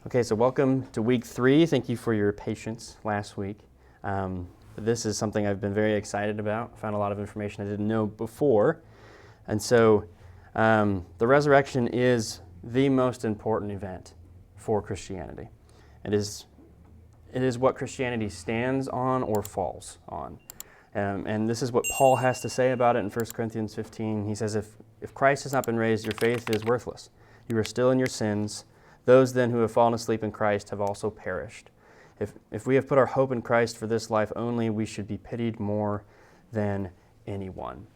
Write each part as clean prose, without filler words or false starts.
Okay, so welcome to week 3. Thank you for your patience last week. This is something I've been very excited about. I found a lot of information I didn't know before. And so the resurrection is the most important event for Christianity. It is what Christianity stands on or falls on. And this is what Paul has to say about it in 1 Corinthians 15. He says, if Christ has not been raised, your faith is worthless. You are still in your sins. Those then who have fallen asleep in Christ have also perished. If we have put our hope in Christ for this life only, we should be pitied more than anyone.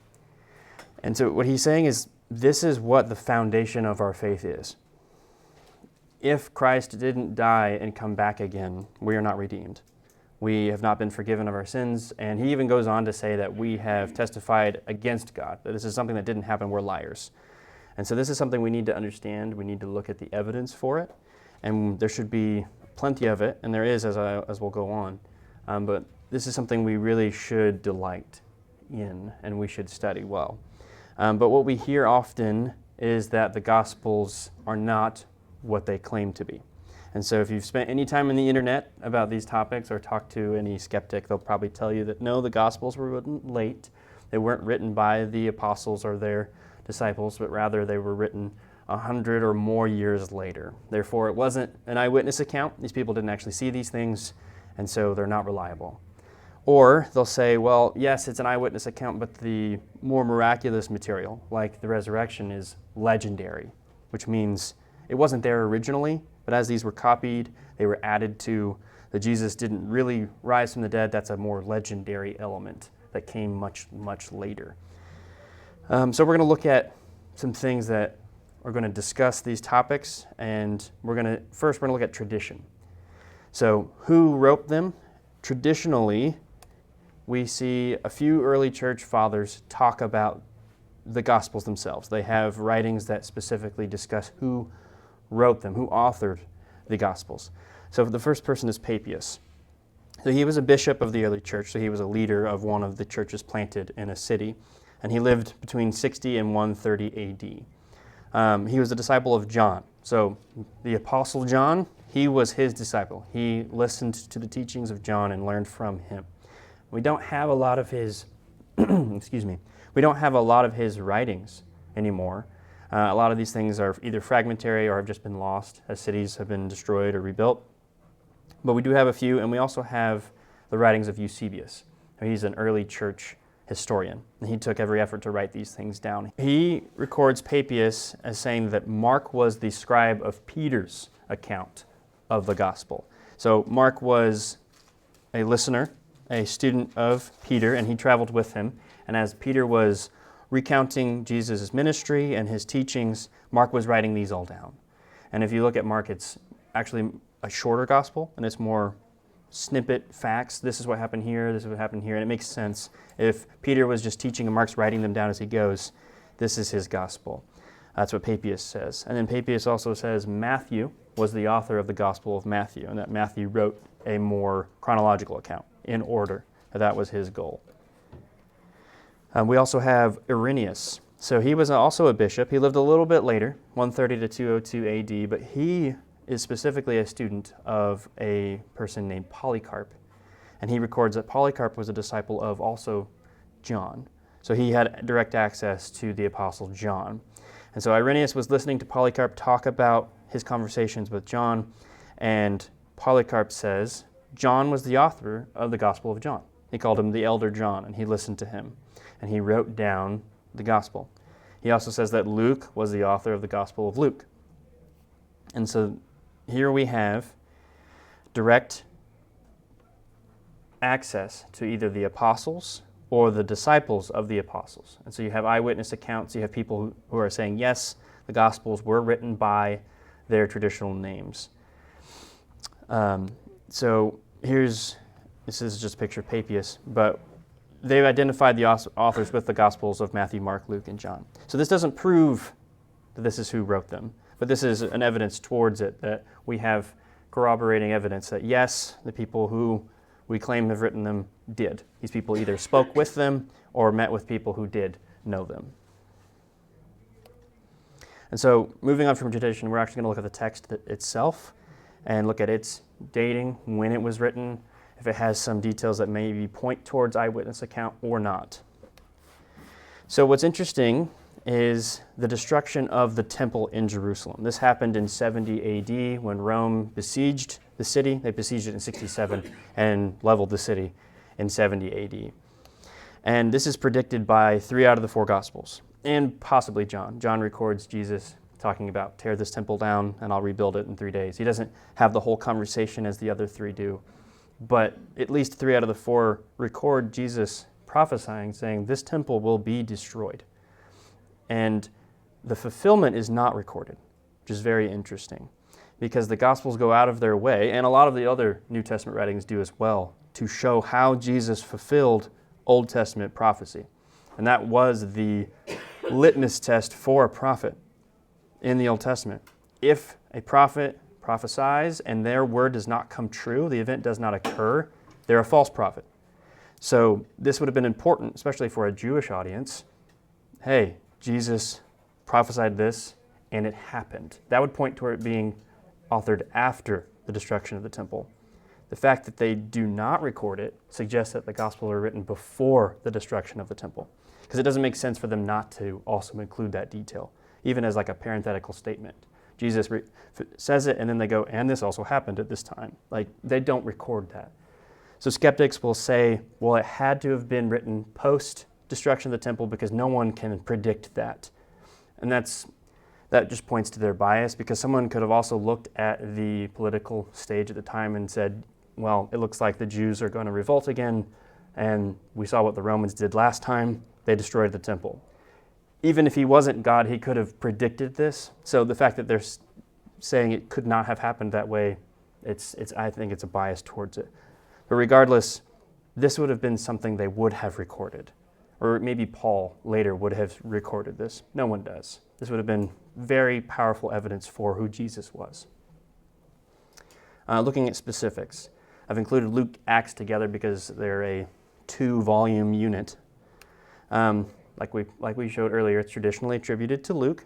And so what he's saying is, this is what the foundation of our faith is. If Christ didn't die and come back again, we are not redeemed. We have not been forgiven of our sins, and he even goes on to say that we have testified against God, that this is something that didn't happen, we're liars. And so this is something we need to understand. We need to look at the evidence for it, and there should be plenty of it, and there is as we'll go on. But this is something we really should delight in, and we should study well. But what we hear often is that the Gospels are not what they claim to be. And so if you've spent any time on the internet about these topics or talked to any skeptic, they'll probably tell you that no, the Gospels were written late. They weren't written by the apostles or their disciples, but rather they were written 100 or more years later. Therefore, it wasn't an eyewitness account. These people didn't actually see these things, and so they're not reliable. Or they'll say, well, yes, it's an eyewitness account, but the more miraculous material, like the resurrection, is legendary, which means it wasn't there originally, but as these were copied, they were added to. That Jesus didn't really rise from the dead. That's a more legendary element that came much, much later. So we're going to look at some things that are going to discuss these topics, and we're going to look at tradition. So who wrote them? Traditionally, we see a few early church fathers talk about the Gospels themselves. They have writings that specifically discuss who wrote them, who authored the Gospels. So the first person is Papias. So he was a bishop of the early church, so he was a leader of one of the churches planted in a city. And he lived between 60 and 130 AD. He was a disciple of John. So the Apostle John, he was his disciple. He listened to the teachings of John and learned from him. We don't have a lot of his, we don't have a lot of his writings anymore. A lot of these things are either fragmentary or have just been lost as cities have been destroyed or rebuilt. But we do have a few, and we also have the writings of Eusebius. He's an early church historian, and he took every effort to write these things down. He records Papias as saying that Mark was the scribe of Peter's account of the gospel. So Mark was a listener, a student of Peter, and he traveled with him. And as Peter was recounting Jesus' ministry and his teachings, Mark was writing these all down. And if you look at Mark, it's actually a shorter gospel, and it's more snippet facts. This is what happened here, this is what happened here, and it makes sense. If Peter was just teaching and Mark's writing them down as he goes, this is his gospel. That's what Papias says. And then Papias also says Matthew was the author of the Gospel of Matthew, and that Matthew wrote a more chronological account in order. That was his goal. We also have Irenaeus. So he was also a bishop. He lived a little bit later, 130 to 202 AD, but he is specifically a student of a person named Polycarp. And he records that Polycarp was a disciple of also John. So he had direct access to the Apostle John. And so Irenaeus was listening to Polycarp talk about his conversations with John, and Polycarp says John was the author of the Gospel of John. He called him the Elder John, and he listened to him, and he wrote down the Gospel. He also says that Luke was the author of the Gospel of Luke. And so here we have direct access to either the apostles or the disciples of the apostles. And so you have eyewitness accounts. You have people who are saying, yes, the Gospels were written by their traditional names. So this is just a picture of Papias, but they've identified the authors with the Gospels of Matthew, Mark, Luke, and John. So this doesn't prove that this is who wrote them. But this is an evidence towards it, that we have corroborating evidence that, yes, the people who we claim have written them did. These people either spoke with them or met with people who did know them. And so moving on from tradition, we're actually going to look at the text itself. and look at its dating, when it was written, if it has some details that maybe point towards eyewitness account or not. So what's interesting is the destruction of the temple in Jerusalem. This happened in 70 AD when Rome besieged the city. They besieged it in 67 and leveled the city in 70 AD. And this is predicted by 3 out of the 4 Gospels, and possibly John. John records Jesus talking about, tear this temple down and I'll rebuild it in 3 days. He doesn't have the whole conversation as the other 3 do. But at least 3 out of the 4 record Jesus prophesying, saying this temple will be destroyed. And the fulfillment is not recorded, which is very interesting, because the Gospels go out of their way, and a lot of the other New Testament writings do as well, to show how Jesus fulfilled Old Testament prophecy. And that was the litmus test for a prophet in the Old Testament. If a prophet prophesies and their word does not come true, the event does not occur, they're a false prophet. So this would have been important, especially for a Jewish audience. Hey, Jesus prophesied this and it happened. That would point toward it being authored after the destruction of the temple. The fact that they do not record it suggests that the Gospels are written before the destruction of the temple, because it doesn't make sense for them not to also include that detail, even as like a parenthetical statement. Jesus says it, and then they go, and this also happened at this time. Like, they don't record that. So skeptics will say, well, it had to have been written post-destruction of the temple because no one can predict that. And that just points to their bias, because someone could have also looked at the political stage at the time and said, well, it looks like the Jews are going to revolt again, and we saw what the Romans did last time. They destroyed the temple. Even if he wasn't God, he could have predicted this. So the fact that they're saying it could not have happened that way, I think it's a bias towards it. But regardless, this would have been something they would have recorded. Or maybe Paul later would have recorded this. No one does. This would have been very powerful evidence for who Jesus was. Looking at specifics, I've included Luke, Acts together because they're a 2-volume unit. Like we showed earlier, it's traditionally attributed to Luke.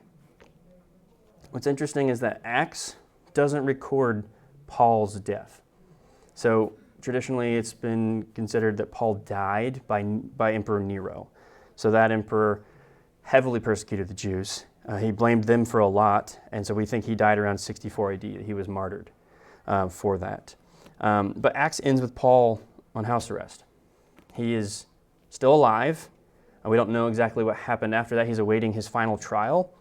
What's interesting is that Acts doesn't record Paul's death. So traditionally, it's been considered that Paul died by Emperor Nero. So that emperor heavily persecuted the Jews. He blamed them for a lot, and so we think he died around 64 AD. He was martyred for that. But Acts ends with Paul on house arrest. He is still alive. We don't know exactly what happened after that. He's awaiting his final trial.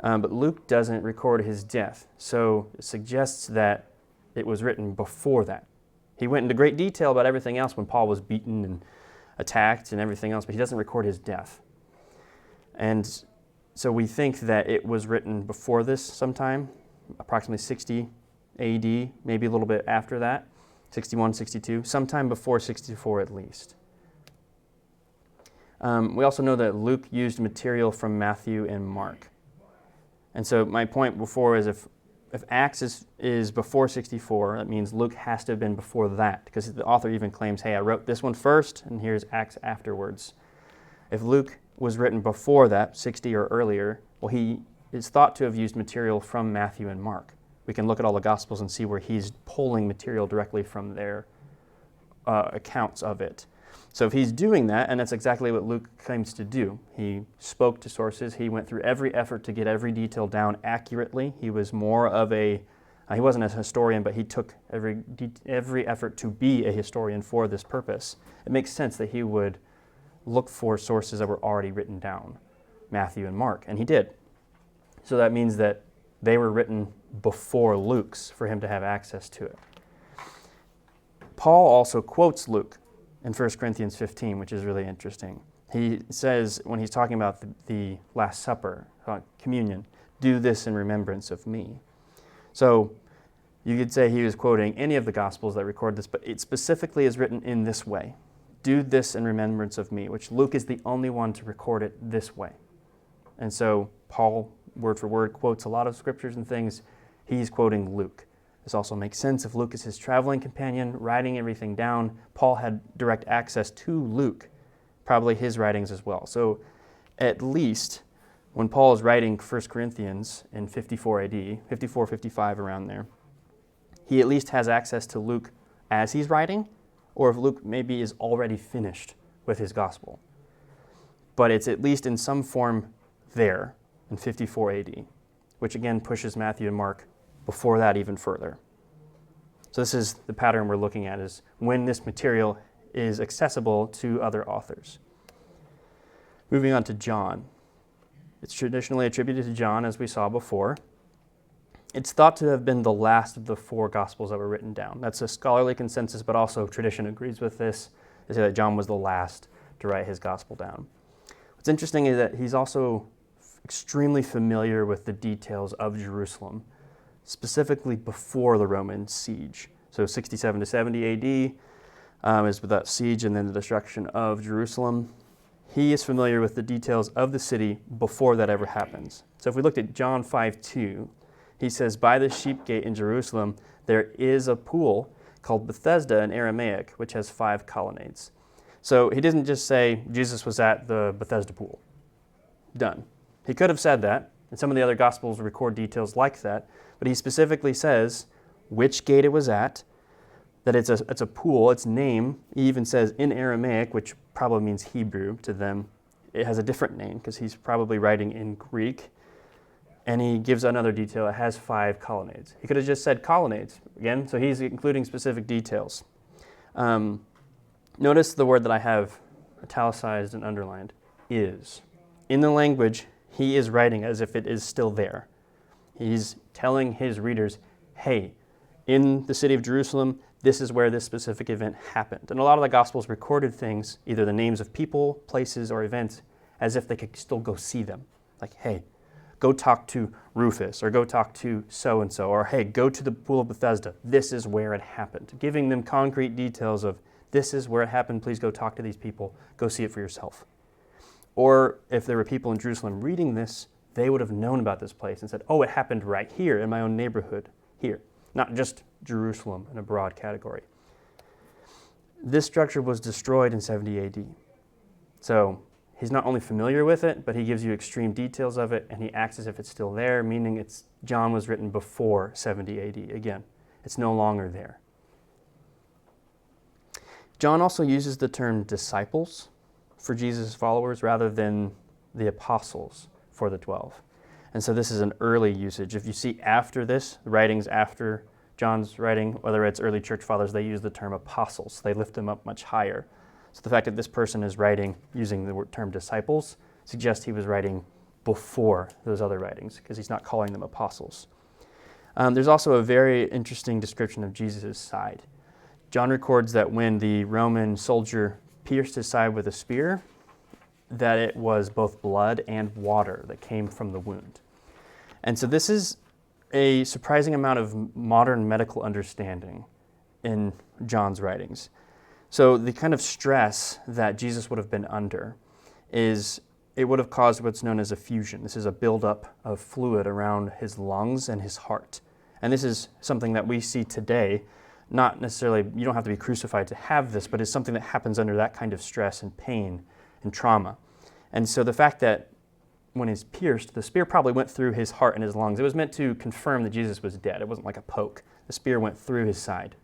But Luke doesn't record his death. So it suggests that it was written before that. He went into great detail about everything else when Paul was beaten and attacked and everything else, but he doesn't record his death. And so we think that it was written before this sometime, approximately 60 AD, maybe a little bit after that, 61, 62, sometime before 64 at least. We also know that Luke used material from Matthew and Mark. And so my point before is if Acts is before 64, that means Luke has to have been before that, because the author even claims, hey, I wrote this one first, and here's Acts afterwards. If Luke was written before that, 60 or earlier, well, he is thought to have used material from Matthew and Mark. We can look at all the Gospels and see where he's pulling material directly from their accounts of it. So if he's doing that, and that's exactly what Luke claims to do, he spoke to sources, he went through every effort to get every detail down accurately. He was more of he wasn't a historian, but he took every effort to be a historian for this purpose. It makes sense that he would look for sources that were already written down, Matthew and Mark, and he did. So that means that they were written before Luke's for him to have access to it. Paul also quotes Luke in 1 Corinthians 15, which is really interesting. He says, when he's talking about the Last Supper, communion, do this in remembrance of me. So you could say he was quoting any of the Gospels that record this, but it specifically is written in this way. Do this in remembrance of me, which Luke is the only one to record it this way. And so Paul, word for word, quotes a lot of scriptures and things. He's quoting Luke. This also makes sense if Luke is his traveling companion, writing everything down. Paul had direct access to Luke, probably his writings as well. So at least when Paul is writing 1 Corinthians in 54 AD, 54, 55, around there, he at least has access to Luke as he's writing, or if Luke maybe is already finished with his gospel. But it's at least in some form there in 54 AD, which again pushes Matthew and Mark before that even further. So this is the pattern we're looking at, is when this material is accessible to other authors. Moving on to John. It's traditionally attributed to John, as we saw before. It's thought to have been the last of the 4 Gospels that were written down. That's a scholarly consensus, but also tradition agrees with this. They say that John was the last to write his Gospel down. What's interesting is that he's also extremely familiar with the details of Jerusalem, specifically before the Roman siege. So 67 to 70 AD is with that siege and then the destruction of Jerusalem. He is familiar with the details of the city before that ever happens. So if we looked at John 5:2, he says, "By the sheep gate in Jerusalem, there is a pool called Bethesda in Aramaic, which has 5 colonnades." So he didn't just say Jesus was at the Bethesda pool. Done. He could have said that, and some of the other Gospels record details like that, but he specifically says which gate it was at, that it's a pool, its name. He even says in Aramaic, which probably means Hebrew to them. It has a different name because he's probably writing in Greek. And he gives another detail. It has 5 colonnades. He could have just said colonnades again, so he's including specific details. Notice the word that I have italicized and underlined, is. In the language, he is writing as if it is still there. He's telling his readers, hey, in the city of Jerusalem, this is where this specific event happened. And a lot of the Gospels recorded things, either the names of people, places, or events, as if they could still go see them. Like, hey, go talk to Rufus, or go talk to so-and-so, or hey, go to the pool of Bethesda. This is where it happened. Giving them concrete details of, this is where it happened, please go talk to these people, go see it for yourself. Or if there were people in Jerusalem reading this, they would have known about this place and said, oh, it happened right here in my own neighborhood, here. Not just Jerusalem in a broad category. This structure was destroyed in 70 AD. So he's not only familiar with it, but he gives you extreme details of it, and he acts as if it's still there, meaning John was written before 70 AD. Again, it's no longer there. John also uses the term disciples for Jesus' followers rather than the apostles for the 12. And so this is an early usage. If you see after this, the writings after John's writing, whether it's early church fathers, they use the term apostles. They lift them up much higher. So the fact that this person is writing using the term disciples suggests he was writing before those other writings, because he's not calling them apostles. There's also a very interesting description of Jesus' side. John records that when the Roman soldier pierced his side with a spear, that it was both blood and water that came from the wound. And so this is a surprising amount of modern medical understanding in John's writings. So the kind of stress that Jesus would have been under is it would have caused what's known as effusion. This is a buildup of fluid around his lungs and his heart. And this is something that we see today, not necessarily, you don't have to be crucified to have this, but it's something that happens under that kind of stress and pain and trauma. And so the fact that when he's pierced, the spear probably went through his heart and his lungs. It was meant to confirm that Jesus was dead. It wasn't like a poke. The spear went through his side.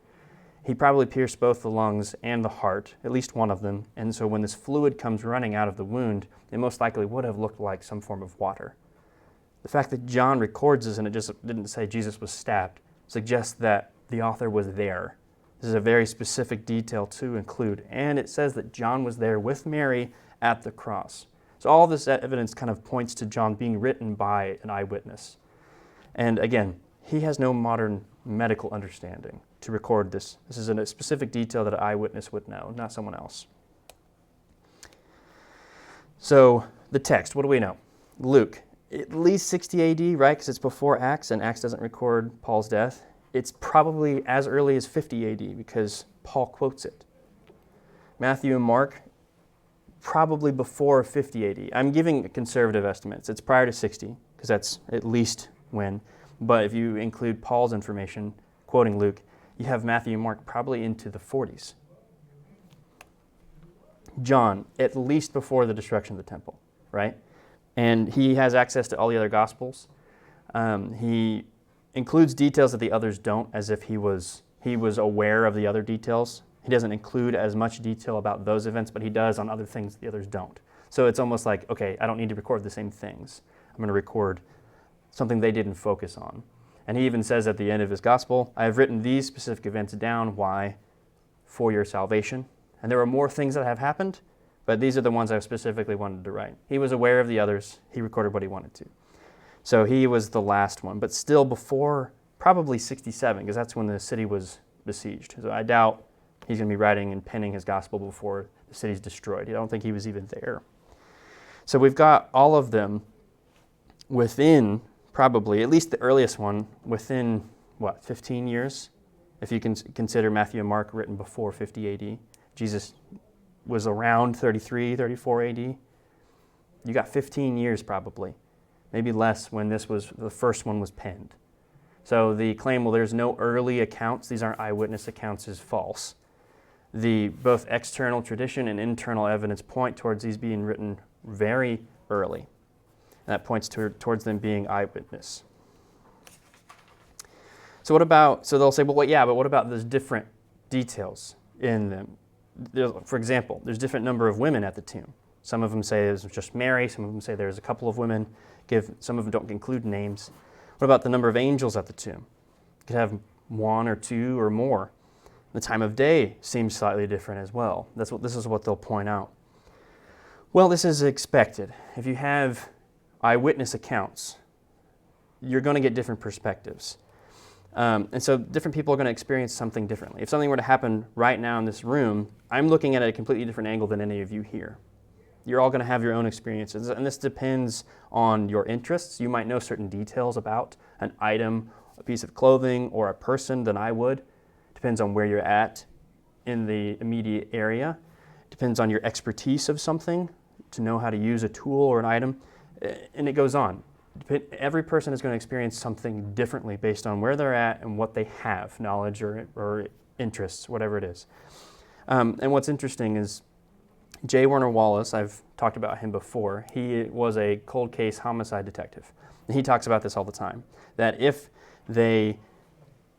He probably pierced both the lungs and the heart, at least one of them. And so when this fluid comes running out of the wound, it most likely would have looked like some form of water. The fact that John records this and it just didn't say Jesus was stabbed suggests that the author was there. This is a very specific detail to include. And it says that John was there with Mary at the cross. So all this evidence kind of points to John being written by an eyewitness. And again, he has no modern medical understanding to record this. This is a specific detail that an eyewitness would know, not someone else. So the text, what do we know? Luke, at least 60 AD, right? Because it's before Acts, and Acts doesn't record Paul's death. It's probably as early as 50 AD because Paul quotes it. Matthew and Mark, probably before 50 AD. I'm giving conservative estimates. It's prior to 60, because that's at least when. But if you include Paul's information, quoting Luke, you have Matthew and Mark probably into the 40s. John, at least before the destruction of the temple, right? And he has access to all the other Gospels. He includes details that the others don't, as if he was aware of the other details. He doesn't include as much detail about those events, but he does on other things the others don't. So it's almost like, okay, I don't need to record the same things. I'm going to record something they didn't focus on. And he even says at the end of his gospel, I have written these specific events down. Why? For your salvation. And there are more things that have happened, but these are the ones I specifically wanted to write. He was aware of the others. He recorded what he wanted to. So he was the last one, but still before probably 67, because that's when the city was besieged. So I doubt he's going to be writing and penning his gospel before the city's destroyed. I don't think he was even there. So we've got all of them within probably, at least the earliest one, within, 15 years? If you can consider Matthew and Mark written before 50 AD. Jesus was around 33, 34 AD. You got 15 years probably, maybe less when the first one was penned. So the claim, well, there's no early accounts, these aren't eyewitness accounts, is false. Both external tradition and internal evidence point towards these being written very early. And that points towards them being eyewitness. So they'll say, but what about those different details in them? For example, there's different number of women at the tomb. Some of them say it was just Mary, some of them say there's a couple of women, some of them don't include names. What about the number of angels at the tomb? You could have one or two or more. The time of day seems slightly different as well. This is what they'll point out. Well, this is expected. If you have eyewitness accounts, you're going to get different perspectives. And so different people are going to experience something differently. If something were to happen right now in this room, I'm looking at it at a completely different angle than any of you here. You're all going to have your own experiences, and this depends on your interests. You might know certain details about an item, a piece of clothing, or a person than I would. Depends on where you're at in the immediate area. Depends on your expertise of something, to know how to use a tool or an item, and it goes on. Every person is going to experience something differently based on where they're at and what they have, knowledge or interests, whatever it is. And what's interesting is J. Warner Wallace, I've talked about him before, he was a cold case homicide detective. And he talks about this all the time, that if they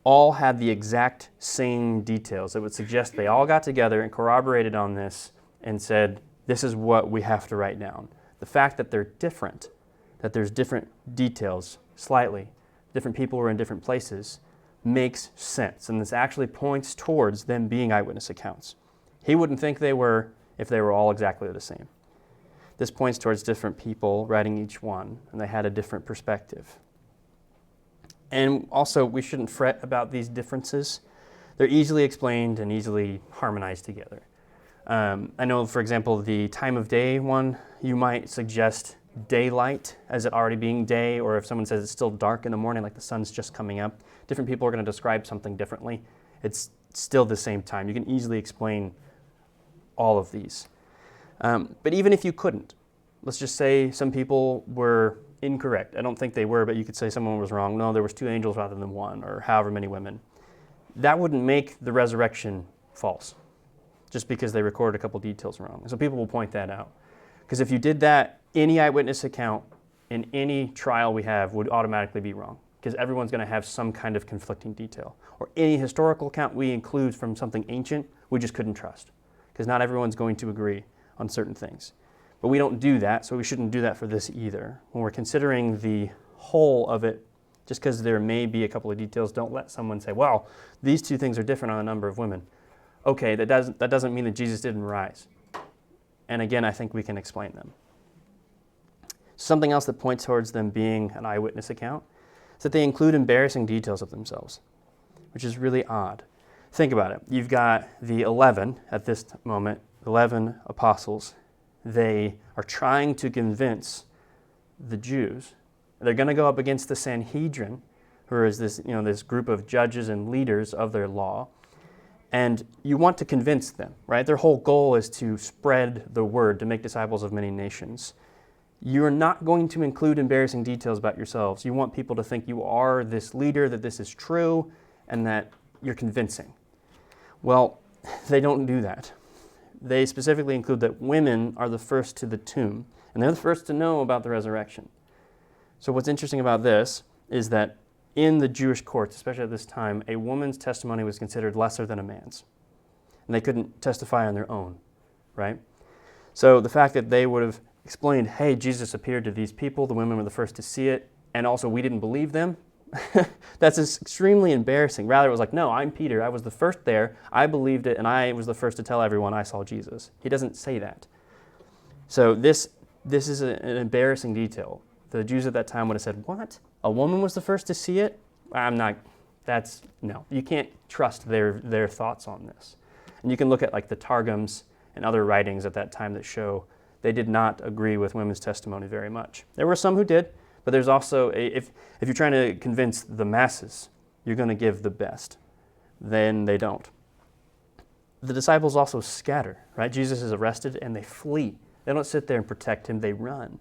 all had the exact same details, it would suggest they all got together and corroborated on this and said, this is what we have to write down. The fact that they're different, that there's different details, slightly, different people were in different places, makes sense. And this actually points towards them being eyewitness accounts. He wouldn't think they were if they were all exactly the same. This points towards different people writing each one, and they had a different perspective. And also, we shouldn't fret about these differences. They're easily explained and easily harmonized together. I know, for example, the time of day one, you might suggest daylight as it already being day, or if someone says it's still dark in the morning, like the sun's just coming up, different people are going to describe something differently. It's still the same time. You can easily explain all of these. But even if you couldn't, let's just say some people were incorrect. I don't think they were, but you could say someone was wrong. No, there was 2 angels rather than 1, or however many women. That wouldn't make the resurrection false, just because they recorded a couple details wrong. So people will point that out. Because if you did that, any eyewitness account in any trial we have would automatically be wrong, because everyone's going to have some kind of conflicting detail. Or any historical account we include from something ancient, we just couldn't trust, because not everyone's going to agree on certain things. But we don't do that, so we shouldn't do that for this either. When we're considering the whole of it, just because there may be a couple of details, don't let someone say, well, these 2 things are different on the number of women. Okay, that doesn't mean that Jesus didn't rise. And again, I think we can explain them. Something else that points towards them being an eyewitness account is that they include embarrassing details of themselves, which is really odd. Think about it. You've got the 11 at this moment, 11 apostles. They are trying to convince the Jews. They're going to go up against the Sanhedrin, who is this group of judges and leaders of their law. And you want to convince them, right? Their whole goal is to spread the word, to make disciples of many nations. You're not going to include embarrassing details about yourselves. You want people to think you are this leader, that this is true, and that you're convincing. Well, they don't do that. They specifically include that women are the first to the tomb, and they're the first to know about the resurrection. So what's interesting about this is that in the Jewish courts, especially at this time, a woman's testimony was considered lesser than a man's. And they couldn't testify on their own, right? So the fact that they would have explained, hey, Jesus appeared to these people, the women were the first to see it, and also we didn't believe them, that's extremely embarrassing. Rather, it was like, no, I'm Peter, I was the first there, I believed it, and I was the first to tell everyone I saw Jesus. He doesn't say that. So this is an embarrassing detail. The Jews at that time would have said, what? A woman was the first to see it? No. You can't trust their thoughts on this. And you can look at like the Targums and other writings at that time that show they did not agree with women's testimony very much. There were some who did, but there's also, if you're trying to convince the masses, you're going to give the best. Then they don't. The disciples also scatter, right? Jesus is arrested and they flee. They don't sit there and protect him, they run.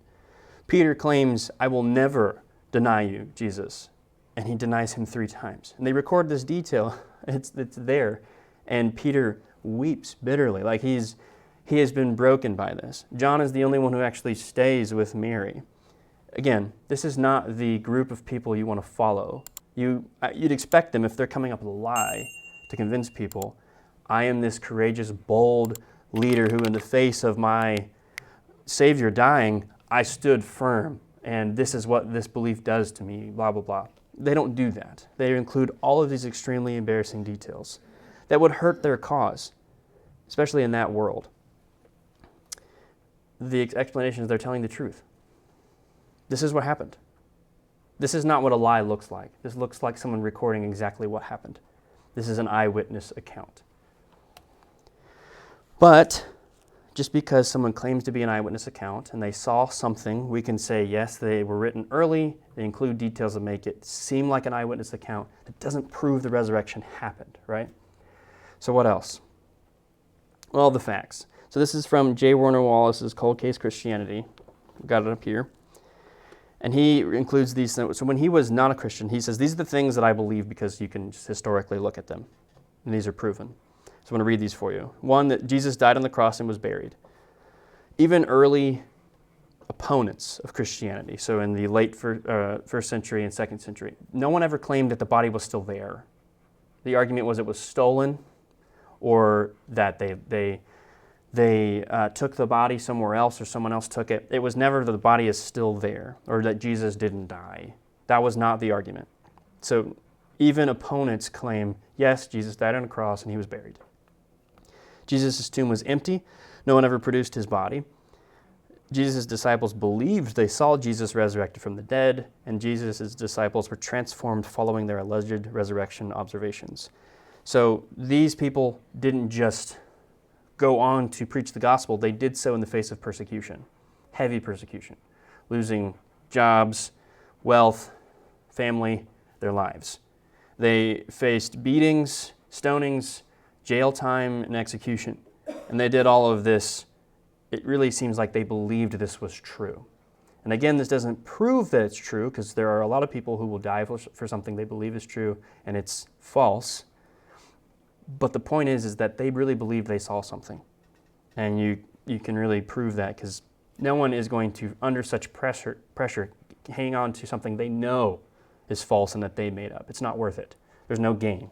Peter claims, I will never deny you, Jesus. And he denies him 3 times. And they record this detail, it's there. And Peter weeps bitterly, like he has been broken by this. John is the only one who actually stays with Mary. Again, this is not the group of people you want to follow. You'd expect them, if they're coming up with a lie to convince people, I am this courageous, bold leader who in the face of my Savior dying, I stood firm, and this is what this belief does to me, blah, blah, blah. They don't do that. They include all of these extremely embarrassing details that would hurt their cause, especially in that world. The explanation is they're telling the truth. This is what happened. This is not what a lie looks like. This looks like someone recording exactly what happened. This is an eyewitness account. But just because someone claims to be an eyewitness account and they saw something, we can say, yes, they were written early, they include details that make it seem like an eyewitness account. It doesn't prove the resurrection happened, right? So what else? Well, the facts. So this is from J. Warner Wallace's Cold Case Christianity. We've got it up here. And he includes these things. So when he was not a Christian, he says, these are the things that I believe because you can just historically look at them. And these are proven. So I'm going to read these for you. One, that Jesus died on the cross and was buried. Even early opponents of Christianity, so in the late first century and second century, no one ever claimed that the body was still there. The argument was it was stolen, or that they took the body somewhere else or someone else took it. It was never that the body is still there or that Jesus didn't die. That was not the argument. So even opponents claim, yes, Jesus died on a cross and he was buried. Jesus' tomb was empty. No one ever produced his body. Jesus' disciples believed they saw Jesus resurrected from the dead, and Jesus' disciples were transformed following their alleged resurrection observations. So these people didn't just go on to preach the gospel. They did so in the face of persecution, heavy persecution, losing jobs, wealth, family, their lives. They faced beatings, stonings, jail time, and execution. And they did all of this. It really seems like they believed this was true. And again, this doesn't prove that it's true, because there are a lot of people who will die for something they believe is true and it's false. But the point is that they really believe they saw something. And you can really prove that, because no one is going to, under such pressure, hang on to something they know is false and that they made up. It's not worth it. There's no gain.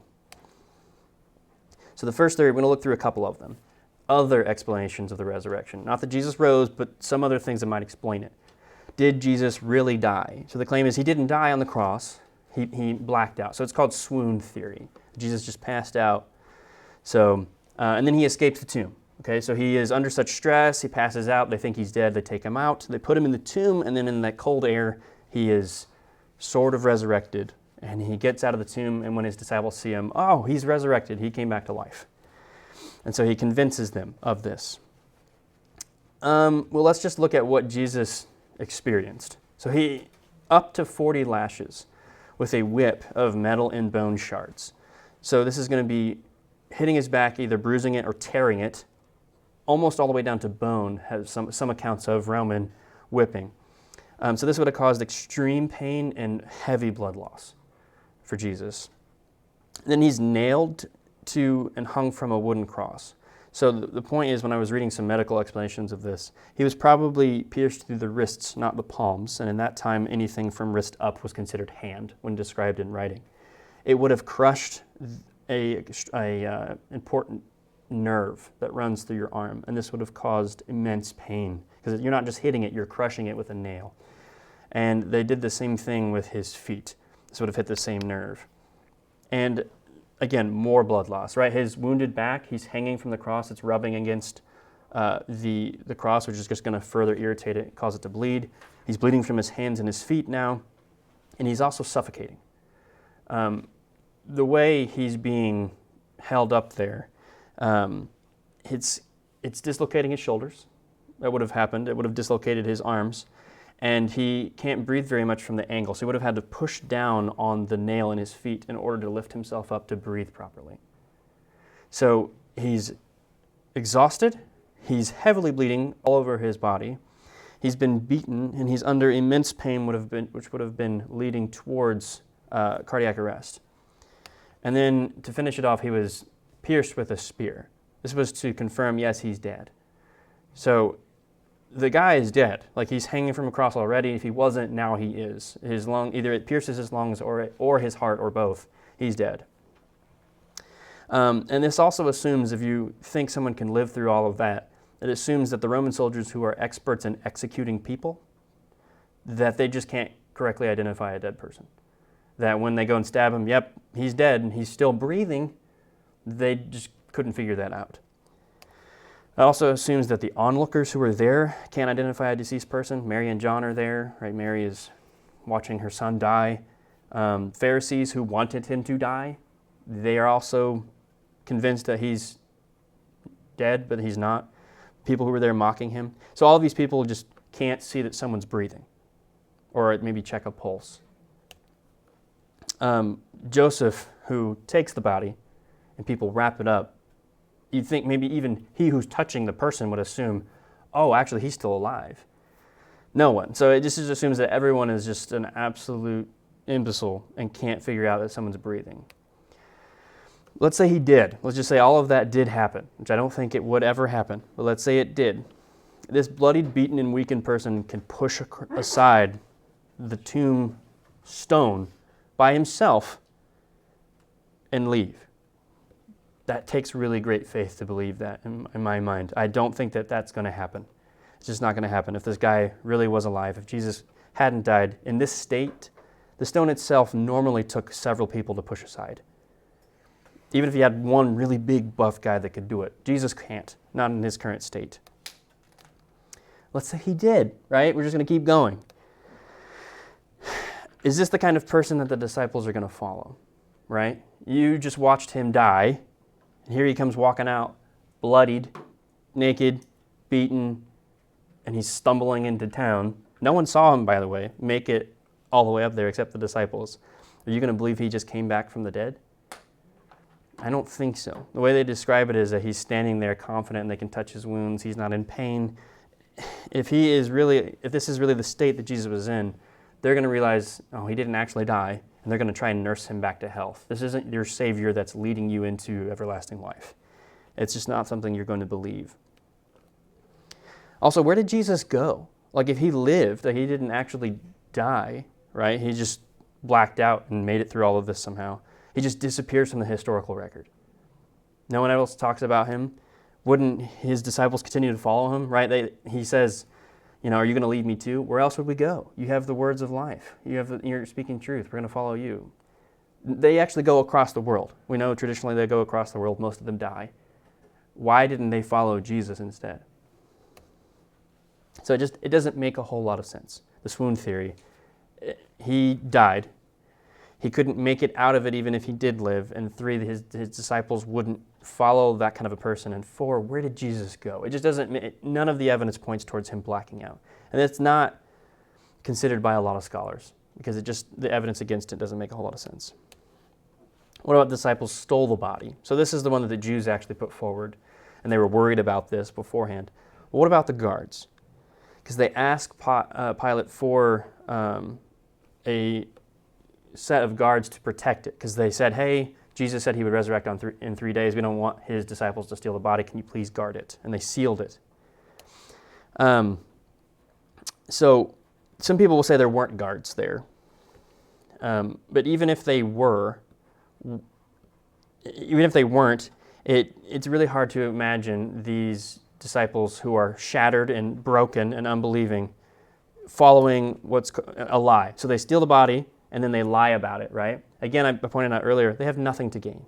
So the first theory, we're going to look through a couple of them. Other explanations of the resurrection. Not that Jesus rose, but some other things that might explain it. Did Jesus really die? So the claim is he didn't die on the cross. He blacked out. So it's called swoon theory. Jesus just passed out. So, and then he escapes the tomb. Okay, so he is under such stress, he passes out, they think he's dead, they take him out, they put him in the tomb, and then in that cold air, he is sort of resurrected. And he gets out of the tomb, and when his disciples see him, oh, he's resurrected, he came back to life. And so he convinces them of this. Well, let's just look at what Jesus experienced. So he, up to 40 lashes with a whip of metal and bone shards. So this is going to be hitting his back, either bruising it or tearing it, almost all the way down to bone, has some accounts of Roman whipping. So this would have caused extreme pain and heavy blood loss for Jesus. Then he's nailed to and hung from a wooden cross. So the point is, when I was reading some medical explanations of this, he was probably pierced through the wrists, not the palms, and in that time anything from wrist up was considered hand when described in writing. It would have crushed a important nerve that runs through your arm, and this would have caused immense pain, because you're not just hitting it, you're crushing it with a nail. And they did the same thing with his feet. This would have hit the same nerve. And again, more blood loss, right? His wounded back, he's hanging from the cross, it's rubbing against the cross, which is just going to further irritate it, cause it to bleed. He's bleeding from his hands and his feet now, and he's also suffocating. The way he's being held up there, it's dislocating his shoulders. That would have happened. It would have dislocated his arms. And he can't breathe very much from the angle, so he would have had to push down on the nail in his feet in order to lift himself up to breathe properly. So he's exhausted, he's heavily bleeding all over his body, he's been beaten, and he's under immense pain, which would have been leading towards cardiac arrest. And then to finish it off, he was pierced with a spear. This was to confirm, yes, he's dead. So the guy is dead. Like, he's hanging from a cross already. If he wasn't, now he is. His lung, either it pierces his lungs or his heart or both. He's dead. And this also assumes, if you think someone can live through all of that, it assumes that the Roman soldiers who are experts in executing people, that they just can't correctly identify a dead person. That when they go and stab him, yep, he's dead and he's still breathing, they just couldn't figure that out. It also assumes that the onlookers who were there can't identify a deceased person. Mary and John are there, right? Mary is watching her son die. Pharisees who wanted him to die, they are also convinced that he's dead, but he's not. People who were there mocking him. So all of these people just can't see that someone's breathing, or maybe check a pulse. Joseph, who takes the body and people wrap it up, you'd think maybe even he who's touching the person would assume, oh, actually, he's still alive. No one. So it just assumes that everyone is just an absolute imbecile and can't figure out that someone's breathing. Let's say he did. Let's just say all of that did happen, which I don't think it would ever happen, but let's say it did. This bloodied, beaten, and weakened person can push aside the tomb stone by himself and leave. That takes really great faith to believe that in my mind. I don't think that that's going to happen. It's just not going to happen. If this guy really was alive, if Jesus hadn't died in this state, the stone itself normally took several people to push aside. Even if you had one really big buff guy that could do it. Jesus can't, not in his current state. Let's say he did, right? We're just going to keep going. Is this the kind of person that the disciples are going to follow, right? You just watched him die. And here he comes walking out, bloodied, naked, beaten, and he's stumbling into town. No one saw him, by the way, make it all the way up there except the disciples. Are you going to believe he just came back from the dead? I don't think so. The way they describe it is that he's standing there confident and they can touch his wounds. He's not in pain. If this is really the state that Jesus was in, they're going to realize, oh, he didn't actually die. And they're going to try and nurse him back to health. This isn't your Savior that's leading you into everlasting life. It's just not something you're going to believe. Also, where did Jesus go? Like, if he lived, that he didn't actually die, right? He just blacked out and made it through all of this somehow. He just disappears from the historical record. No one else talks about him. Wouldn't his disciples continue to follow him, right? He says, are you going to lead me too? Where else would we go? You have the words of life. You're speaking truth. We're going to follow you. They actually go across the world. We know traditionally they go across the world. Most of them die. Why didn't they follow Jesus instead? So it doesn't make a whole lot of sense. The swoon theory. He died. He couldn't make it out of it even if he did live. And 3, his disciples wouldn't follow that kind of a person. And 4, where did Jesus go? It just doesn't, none of the evidence points towards him blacking out. And it's not considered by a lot of scholars because the evidence against it doesn't make a whole lot of sense. What about the disciples stole the body? So this is the one that the Jews actually put forward, and they were worried about this beforehand. But what about the guards? Because they asked Pilate for a set of guards to protect it, because they said, hey, Jesus said he would resurrect in 3 days. We don't want his disciples to steal the body. Can you please guard it? And they sealed it. So some people will say there weren't guards there. But even if they weren't, it's really hard to imagine these disciples who are shattered and broken and unbelieving following what's a lie. So they steal the body and then they lie about it, right? Again, I pointed out earlier, they have nothing to gain.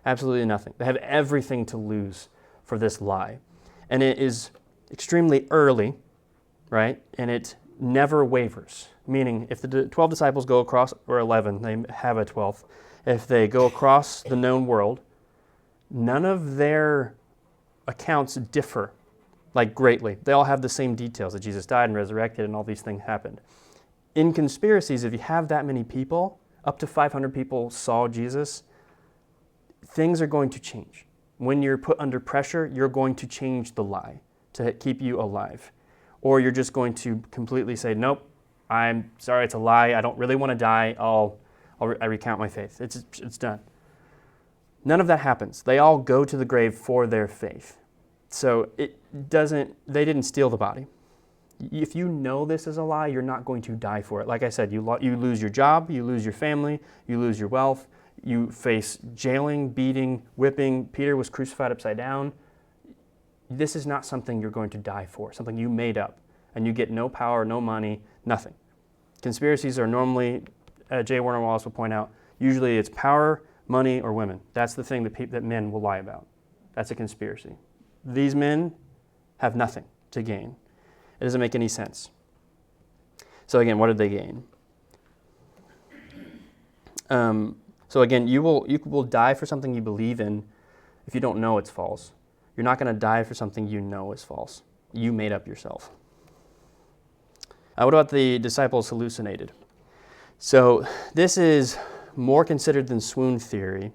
Absolutely nothing. They have everything to lose for this lie. And it is extremely early, right? And it never wavers. Meaning, if the 12 disciples go across, or 11, they have a 12th, if they go across the known world, none of their accounts differ greatly. They all have the same details, that Jesus died and resurrected and all these things happened. In conspiracies, if you have that many people, up to 500 people saw Jesus, things are going to change. When you're put under pressure, you're going to change the lie to keep you alive. Or you're just going to completely say, nope, I'm sorry, it's a lie. I don't really want to die. I recount my faith. It's done. None of that happens. They all go to the grave for their faith. So they didn't steal the body. If you know this is a lie, you're not going to die for it. Like I said, you lose your job, you lose your family, you lose your wealth, you face jailing, beating, whipping. Peter was crucified upside down. This is not something you're going to die for, something you made up, and you get no power, no money, nothing. Conspiracies are normally, J. Warner Wallace will point out, usually it's power, money, or women. That's the thing that men will lie about. That's a conspiracy. These men have nothing to gain. It doesn't make any sense. So again, what did they gain? So again, you will die for something you believe in if you don't know it's false. You're not going to die for something you know is false. You made up yourself. What about the disciples hallucinated? So this is more considered than swoon theory,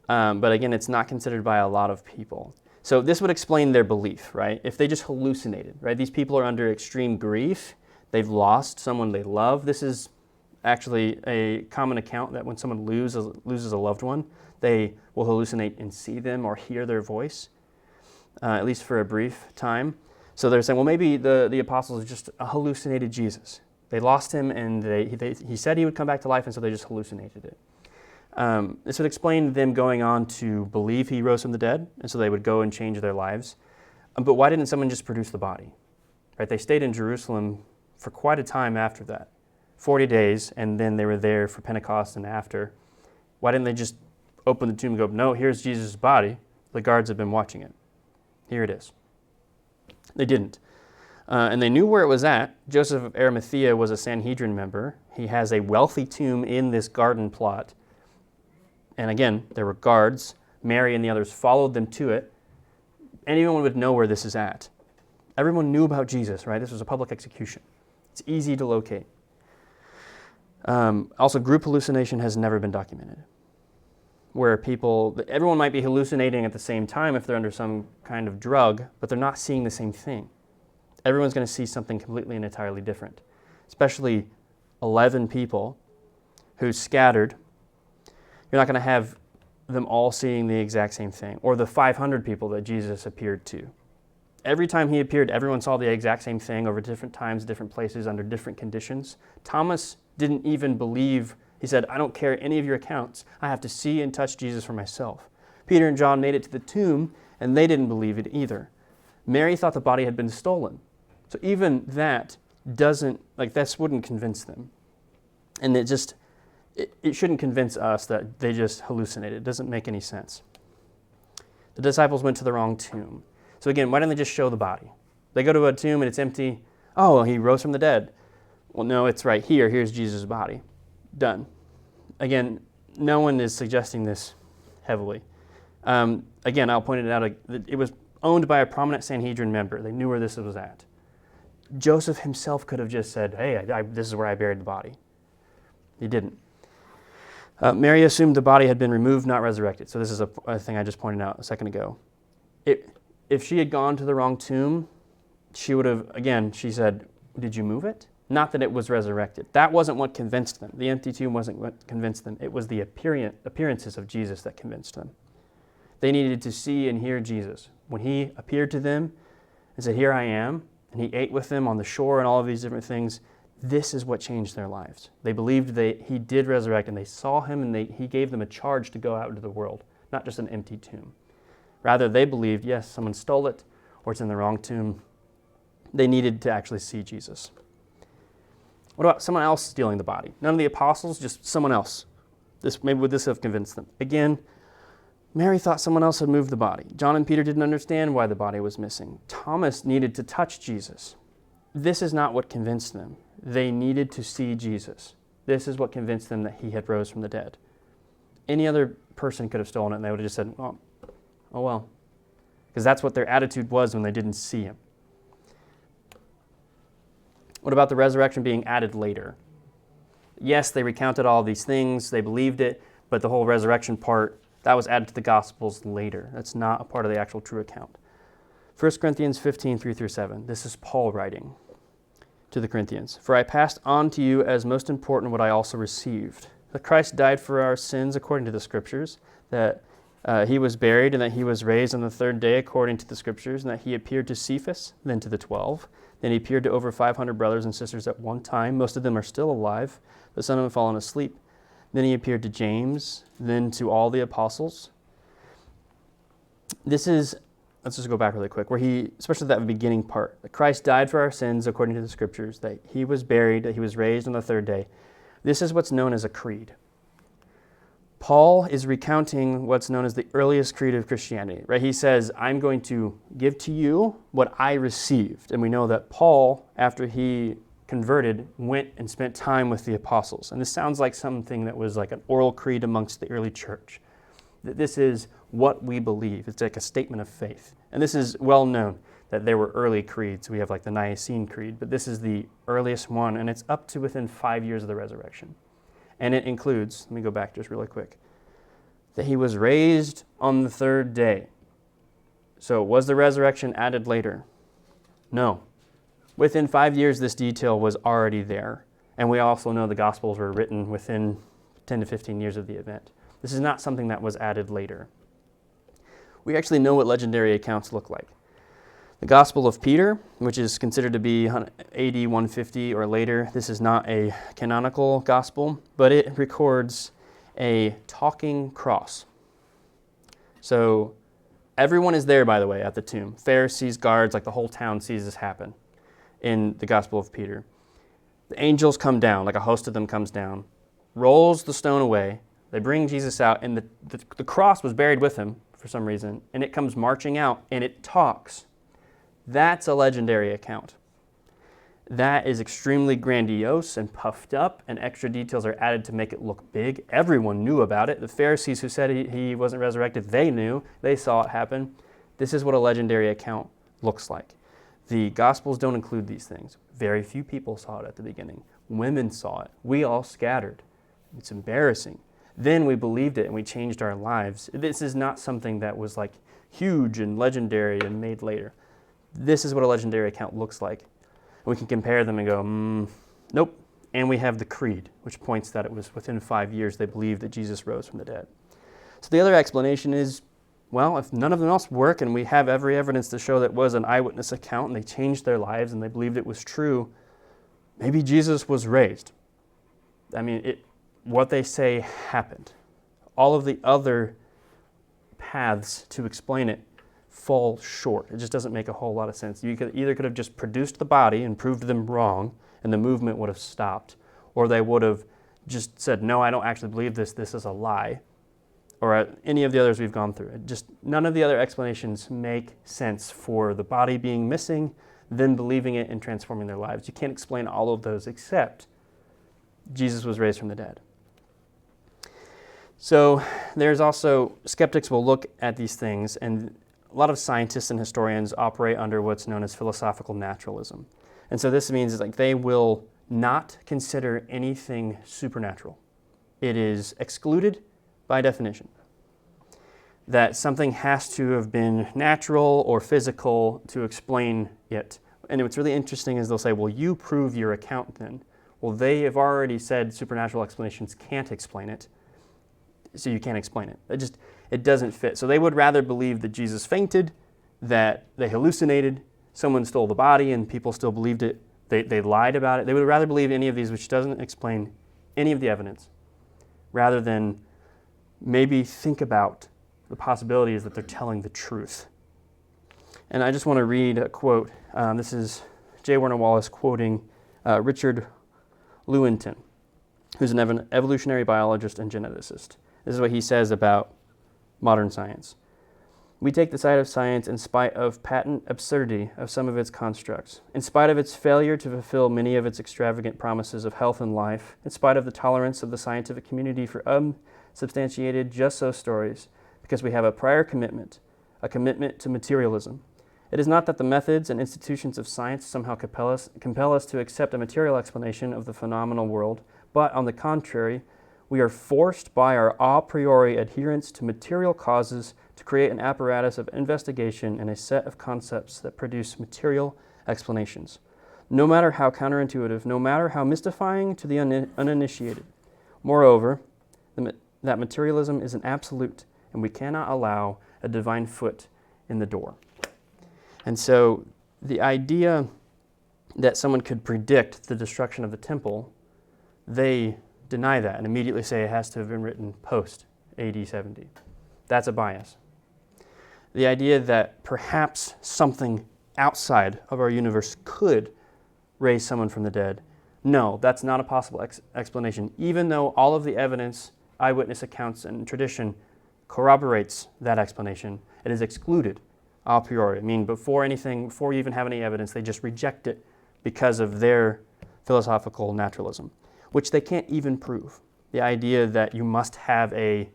but again, it's not considered by a lot of people. So this would explain their belief, right? If they just hallucinated, right? These people are under extreme grief. They've lost someone they love. This is actually a common account that when someone loses a loved one, they will hallucinate and see them or hear their voice, at least for a brief time. So they're saying, well, maybe the apostles just hallucinated Jesus. They lost him, and he said he would come back to life, and so they just hallucinated it. This would explain them going on to believe he rose from the dead, and so they would go and change their lives. But why didn't someone just produce the body? Right? They stayed in Jerusalem for quite a time after that, 40 days, and then they were there for Pentecost and after. Why didn't they just open the tomb and go, no, here's Jesus' body. The guards have been watching it. Here it is. They didn't. And they knew where it was at. Joseph of Arimathea was a Sanhedrin member. He has a wealthy tomb in this garden plot. And again, there were guards. Mary and the others followed them to it. Anyone would know where this is at. Everyone knew about Jesus, right? This was a public execution. It's easy to locate. Also, group hallucination has never been documented, where everyone might be hallucinating at the same time if they're under some kind of drug, but they're not seeing the same thing. Everyone's going to see something completely and entirely different, especially 11 people who scattered. You're not going to have them all seeing the exact same thing, or the 500 people that Jesus appeared to. Every time he appeared, everyone saw the exact same thing over different times, different places, under different conditions. Thomas didn't even believe. He said, I don't care any of your accounts. I have to see and touch Jesus for myself. Peter and John made it to the tomb, and they didn't believe it either. Mary thought the body had been stolen. So even that this wouldn't convince them. And it shouldn't convince us that they just hallucinated. It doesn't make any sense. The disciples went to the wrong tomb. So again, why didn't they just show the body? They go to a tomb and it's empty. Oh, well, he rose from the dead. Well, no, it's right here. Here's Jesus' body. Done. Again, no one is suggesting this heavily. Again, I'll point it out. It was owned by a prominent Sanhedrin member. They knew where this was at. Joseph himself could have just said, hey, this is where I buried the body. He didn't. Mary assumed the body had been removed, not resurrected. So this is a thing I just pointed out a second ago. If she had gone to the wrong tomb, she would have, again, she said, did you move it? not that it was resurrected. That wasn't what convinced them. The empty tomb wasn't what convinced them. It was the appearances of Jesus that convinced them. They needed to see and hear Jesus. When he appeared to them and said, "Here I am," and he ate with them on the shore and all of these different things, this is what changed their lives. They believed he did resurrect, and they saw him, and he gave them a charge to go out into the world, not just an empty tomb. Rather, they believed, yes, someone stole it, or it's in the wrong tomb. They needed to actually see Jesus. What about someone else stealing the body? None of the apostles, just someone else. Maybe would this have convinced them? Again, Mary thought someone else had moved the body. John and Peter didn't understand why the body was missing. Thomas needed to touch Jesus. This is not what convinced them. They needed to see Jesus. This is what convinced them that he had rose from the dead. Any other person could have stolen it, and they would have just said, oh well. Because that's what their attitude was when they didn't see him. What about the resurrection being added later? Yes, they recounted all these things, they believed it, but the whole resurrection part, that was added to the Gospels later. That's not a part of the actual true account. 1 Corinthians 15, 3-7. This is Paul writing to the Corinthians. "For I passed on to you as most important what I also received, that Christ died for our sins according to the Scriptures, that he was buried, and that he was raised on the third day according to the Scriptures, and that he appeared to Cephas, then to the 12. Then he appeared to over 500 brothers and sisters at one time. Most of them are still alive, but some have fallen asleep. Then he appeared to James, then to all the apostles." Let's just go back really quick, where especially that beginning part, that Christ died for our sins according to the Scriptures, that he was buried, that he was raised on the third day. This is what's known as a creed. Paul is recounting what's known as the earliest creed of Christianity, right? He says, I'm going to give to you what I received. And we know that Paul, after he converted, went and spent time with the apostles. And this sounds like something that was like an oral creed amongst the early church. That this is what we believe. It's like a statement of faith. And this is well known that there were early creeds. We have like the Nicene Creed, but this is the earliest one, and it's up to within 5 years of the resurrection. And it includes, let me go back just really quick, that he was raised on the third day. So was the resurrection added later? No. Within 5 years, this detail was already there. And we also know the Gospels were written within 10 to 15 years of the event. This is not something that was added later. We actually know what legendary accounts look like. The Gospel of Peter, which is considered to be AD 150 or later, this is not a canonical gospel, but it records a talking cross. So everyone is there, by the way, at the tomb. Pharisees, guards, like the whole town sees this happen in the Gospel of Peter. The angels come down, like a host of them comes down, rolls the stone away. They bring Jesus out, and the cross was buried with him for some reason, and it comes marching out, and it talks. That's a legendary account. That is extremely grandiose and puffed up, and extra details are added to make it look big. Everyone knew about it. The Pharisees who said he wasn't resurrected, they knew. They saw it happen. This is what a legendary account looks like. The Gospels don't include these things. Very few people saw it at the beginning. Women saw it. We all scattered. It's embarrassing. Then we believed it and we changed our lives. This is not something that was like huge and legendary and made later. This is what a legendary account looks like. We can compare them and go, nope. And we have the creed, which points that it was within 5 years they believed that Jesus rose from the dead. So the other explanation is, well, if none of them else work and we have every evidence to show that it was an eyewitness account and they changed their lives and they believed it was true, maybe Jesus was raised. I mean, what they say happened. All of the other paths to explain it fall short. It just doesn't make a whole lot of sense. You could have just produced the body and proved them wrong, and the movement would have stopped, or they would have just said, no, I don't actually believe this is a lie, or any of the others we've gone through. None of the other explanations make sense for the body being missing, them believing it and transforming their lives. You can't explain all of those except Jesus was raised from the dead. So there's also, skeptics will look at these things, and a lot of scientists and historians operate under what's known as philosophical naturalism. And so this means like they will not consider anything supernatural. It is excluded by definition. That something has to have been natural or physical to explain it. and what's really interesting is they'll say, well, you prove your account then. Well, they have already said supernatural explanations can't explain it, so you can't explain it. It doesn't fit. So they would rather believe that Jesus fainted, that they hallucinated, someone stole the body and people still believed it, they lied about it. They would rather believe any of these, which doesn't explain any of the evidence, rather than maybe think about the possibilities that they're telling the truth. And I just want to read a quote. This is J. Warner Wallace quoting Richard Lewontin, who's an evolutionary biologist and geneticist. This is what he says about modern science. We take the side of science in spite of patent absurdity of some of its constructs, in spite of its failure to fulfill many of its extravagant promises of health and life, in spite of the tolerance of the scientific community for unsubstantiated just-so stories, because we have a prior commitment, a commitment to materialism. It is not that the methods and institutions of science somehow compel us to accept a material explanation of the phenomenal world, but on the contrary, we are forced by our a priori adherence to material causes to create an apparatus of investigation and a set of concepts that produce material explanations, no matter how counterintuitive, no matter how mystifying to the uninitiated. Moreover, that materialism is an absolute, and we cannot allow a divine foot in the door. And so the idea that someone could predict the destruction of the temple, they deny that and immediately say it has to have been written post AD 70. That's a bias. The idea that perhaps something outside of our universe could raise someone from the dead, no, that's not a possible explanation, even though all of the evidence, eyewitness accounts, and tradition corroborates that explanation. It is excluded a priori. I mean, before you even have any evidence, they just reject it because of their philosophical naturalism, which they can't even prove. The idea that you must have a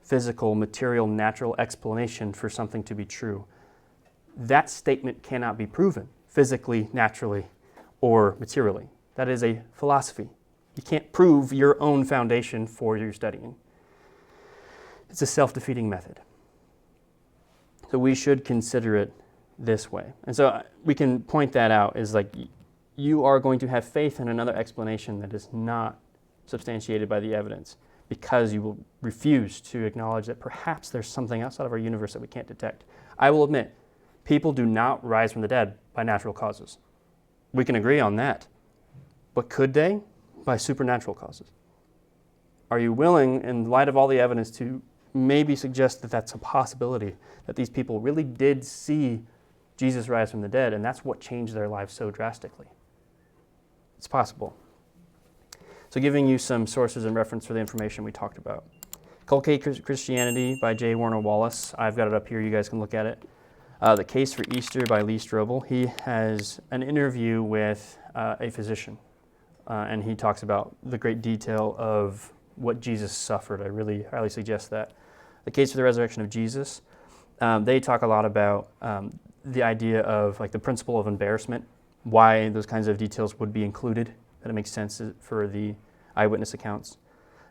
physical, material, natural explanation for something to be true, that statement cannot be proven physically, naturally, or materially. That is a philosophy. You can't prove your own foundation for your studying. It's a self-defeating method. So we should consider it this way. And so we can point that out as like, you are going to have faith in another explanation that is not substantiated by the evidence because you will refuse to acknowledge that perhaps there's something outside of our universe that we can't detect. I will admit, people do not rise from the dead by natural causes. We can agree on that. But could they? By supernatural causes. Are you willing, in light of all the evidence, to maybe suggest that that's a possibility, that these people really did see Jesus rise from the dead, and that's what changed their lives so drastically? It's possible. So giving you some sources and reference for the information we talked about. Cold Case Christianity by J. Warner Wallace. I've got it up here. You guys can look at it. The Case for Easter by Lee Strobel. He has an interview with a physician, and he talks about the great detail of what Jesus suffered. I really highly suggest that. The Case for the Resurrection of Jesus. They talk a lot about the idea of like the principle of embarrassment, why those kinds of details would be included, that it makes sense for the eyewitness accounts.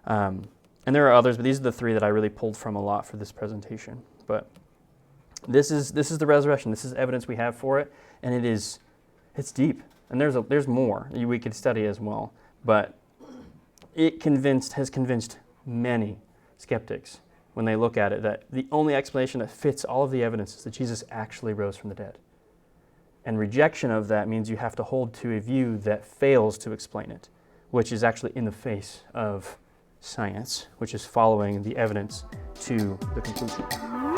And there are others, but these are the three that I really pulled from a lot for this presentation. But this is the resurrection. This is evidence we have for it, and it's deep. And there's more we could study as well. But it has convinced many skeptics when they look at it that the only explanation that fits all of the evidence is that Jesus actually rose from the dead. And rejection of that means you have to hold to a view that fails to explain it, which is actually in the face of science, which is following the evidence to the conclusion.